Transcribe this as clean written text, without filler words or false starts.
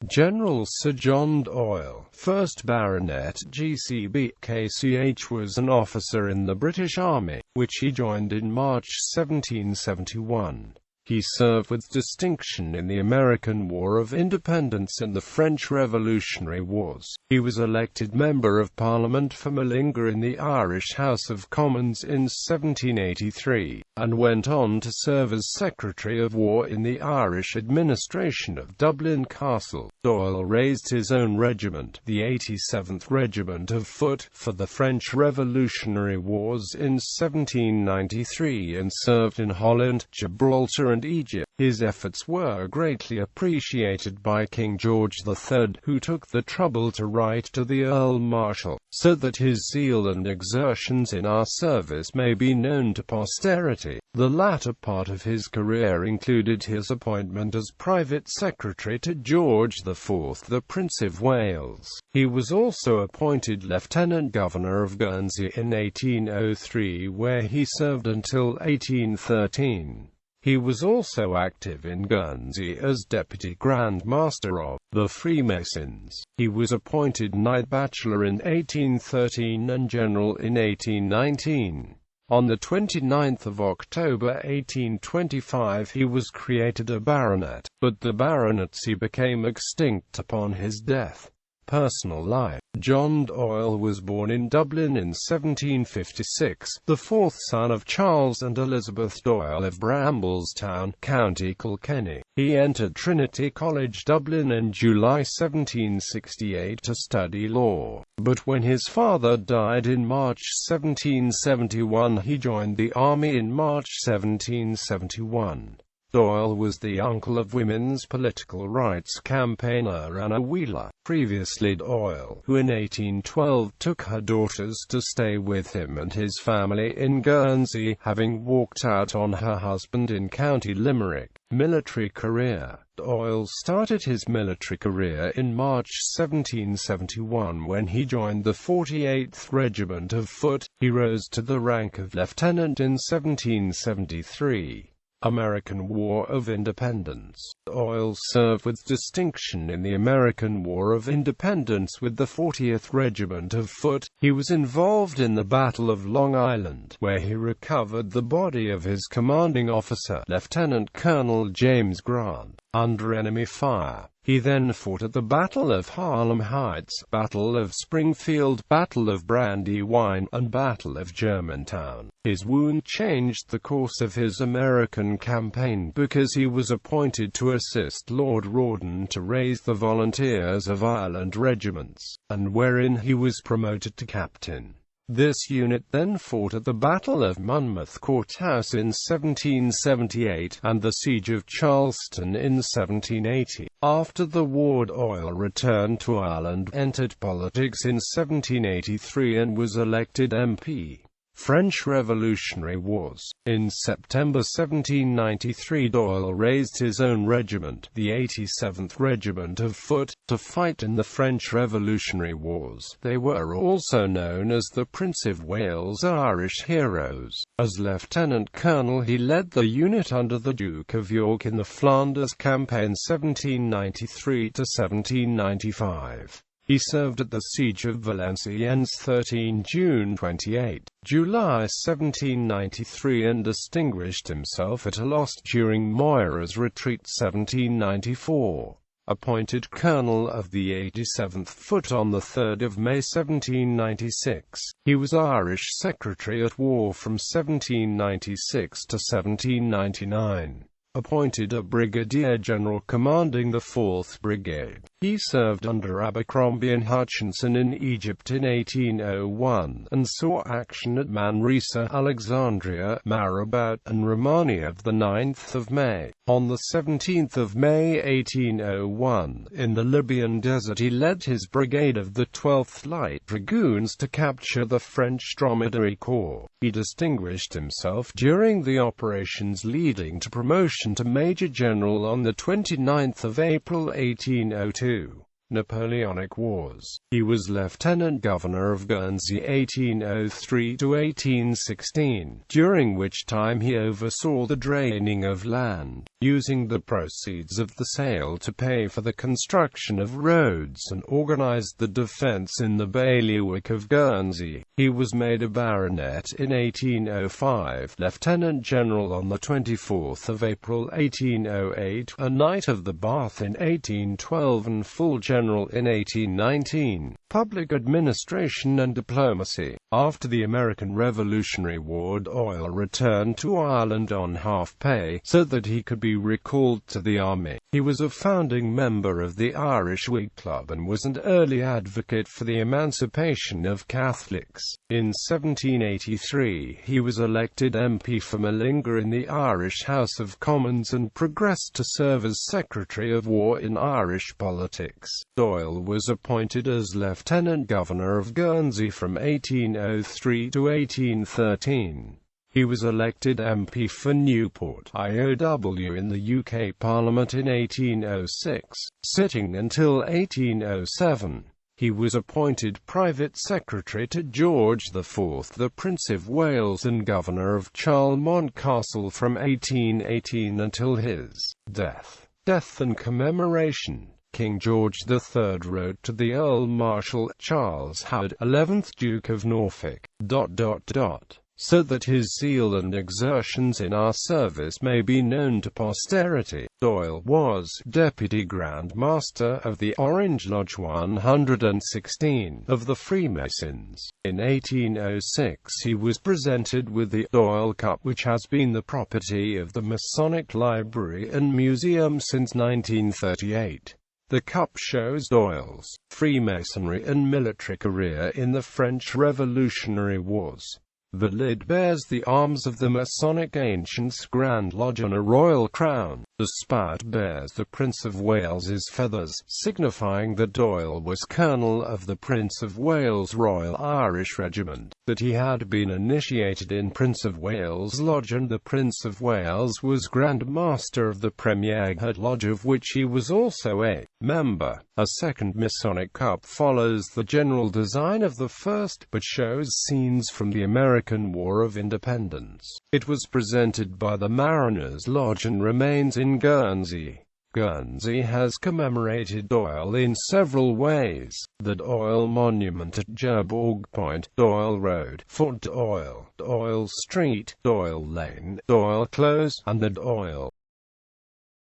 General Sir John Doyle, 1st Baronet GCB, KCH, was an officer in the British Army, which he joined in March 1771. He served with distinction in the American War of Independence and the French Revolutionary Wars. He was elected Member of Parliament for Mullingar in the Irish House of Commons in 1783, and went on to serve as Secretary of War in the Irish administration of Dublin Castle. Doyle raised his own regiment, the 87th Regiment of Foot, for the French Revolutionary Wars in 1793 and served in Holland, Gibraltar and Egypt. His efforts were greatly appreciated by King George III, who took the trouble to write to the Earl Marshal, so that his zeal and exertions in our service may be known to posterity. The latter part of his career included his appointment as Private Secretary to George IV, the Prince of Wales. He was also appointed Lieutenant Governor of Guernsey in 1803, where he served until 1813. He was also active in Guernsey as Deputy Grand Master of the Freemasons. He was appointed Knight Bachelor in 1813 and General in 1819. On the 29th of October 1825 he was created a baronet, but the baronetcy became extinct upon his death. Personal life. John Doyle was born in Dublin in 1756, the fourth son of Charles and Elizabeth Doyle of Bramblestown, County Kilkenny. He entered Trinity College Dublin in July 1768 to study law, but when his father died in March 1771 he joined the army in March 1771. Doyle was the uncle of women's political rights campaigner Anna Wheeler. Previously Doyle, who in 1812 took her daughters to stay with him and his family in Guernsey, having walked out on her husband in County Limerick. Military career. Doyle started his military career in March 1771 when he joined the 48th Regiment of Foot. He rose to the rank of lieutenant in 1773. American War of Independence. Doyle served with distinction in the American War of Independence with the 40th Regiment of Foot. He was involved in the Battle of Long Island, where he recovered the body of his commanding officer, Lieutenant Colonel James Grant, under enemy fire. He then fought at the Battle of Harlem Heights, Battle of Springfield, Battle of Brandywine, and Battle of Germantown. His wound changed the course of his American campaign because he was appointed to assist Lord Rawdon to raise the Volunteers of Ireland regiments, and wherein he was promoted to captain. This unit then fought at the Battle of Monmouth Courthouse in 1778, and the Siege of Charleston in 1780. After the war Doyle returned to Ireland, entered politics in 1783 and was elected MP. French Revolutionary Wars. In September 1793 Doyle raised his own regiment, the 87th Regiment of Foot, to fight in the French Revolutionary Wars. They were also known as the Prince of Wales Irish Heroes. As lieutenant colonel he led the unit under the Duke of York in the Flanders Campaign 1793 to 1795. He served at the Siege of Valenciennes 13 June 28 July 1793 and distinguished himself at Alost during Moira's retreat 1794. Appointed Colonel of the 87th Foot on 3 May 1796. He was Irish Secretary at War from 1796 to 1799. Appointed a Brigadier General commanding the 4th Brigade. He served under Abercrombie and Hutchinson in Egypt in 1801, and saw action at Manresa, Alexandria, Marabout, and Romani of 9 May. On 17 May 1801, in the Libyan desert he led his brigade of the 12th Light Dragoons to capture the French Dromedary Corps. He distinguished himself during the operations leading to promotion to Major General on 29 April 1802. Napoleonic Wars. He was Lieutenant Governor of Guernsey 1803 to 1816, during which time he oversaw the draining of land. using the proceeds of the sale to pay for the construction of roads and organised the defence in the bailiwick of Guernsey. He was made a baronet in 1805, lieutenant general on the 24th of April 1808, a knight of the Bath in 1812 and full general in 1819. Public administration and diplomacy. After the American Revolutionary War, Doyle returned to Ireland on half-pay, so that he could be recalled to the army. He was a founding member of the Irish Whig Club and was an early advocate for the emancipation of Catholics. In 1783, he was elected MP for Mullingar in the Irish House of Commons and progressed to serve as Secretary of War in Irish politics. Doyle was appointed as Lieutenant Governor of Guernsey from 1803 to 1813. He was elected MP for Newport, IOW in the UK Parliament in 1806, sitting until 1807. He was appointed Private Secretary to George IV, the Prince of Wales and Governor of Charlemont Castle from 1818 until his death. Death and commemoration. King George III wrote to the Earl Marshal Charles Howard, 11th Duke of Norfolk, so that his zeal and exertions in our service may be known to posterity. Doyle was Deputy Grand Master of the Orange Lodge 116 of the Freemasons. In 1806 he was presented with the Doyle Cup, which has been the property of the Masonic Library and Museum since 1938. The cup shows Doyle's Freemasonry and military career in the French Revolutionary Wars. The lid bears the arms of the Masonic Ancients Grand Lodge and a royal crown. The spout bears the Prince of Wales's feathers, signifying that Doyle was Colonel of the Prince of Wales Royal Irish Regiment, that he had been initiated in Prince of Wales Lodge, and the Prince of Wales was Grand Master of the Premier Head Lodge, of which he was also a member. A second Masonic cup follows the general design of the first, but shows scenes from the American War of Independence. It was presented by the Mariners' Lodge and remains in Guernsey. Guernsey has commemorated Doyle in several ways. The Doyle Monument at Cherbourg Point, Doyle Road, Fort Doyle, Doyle Street, Doyle Lane, Doyle Close, and the Doyle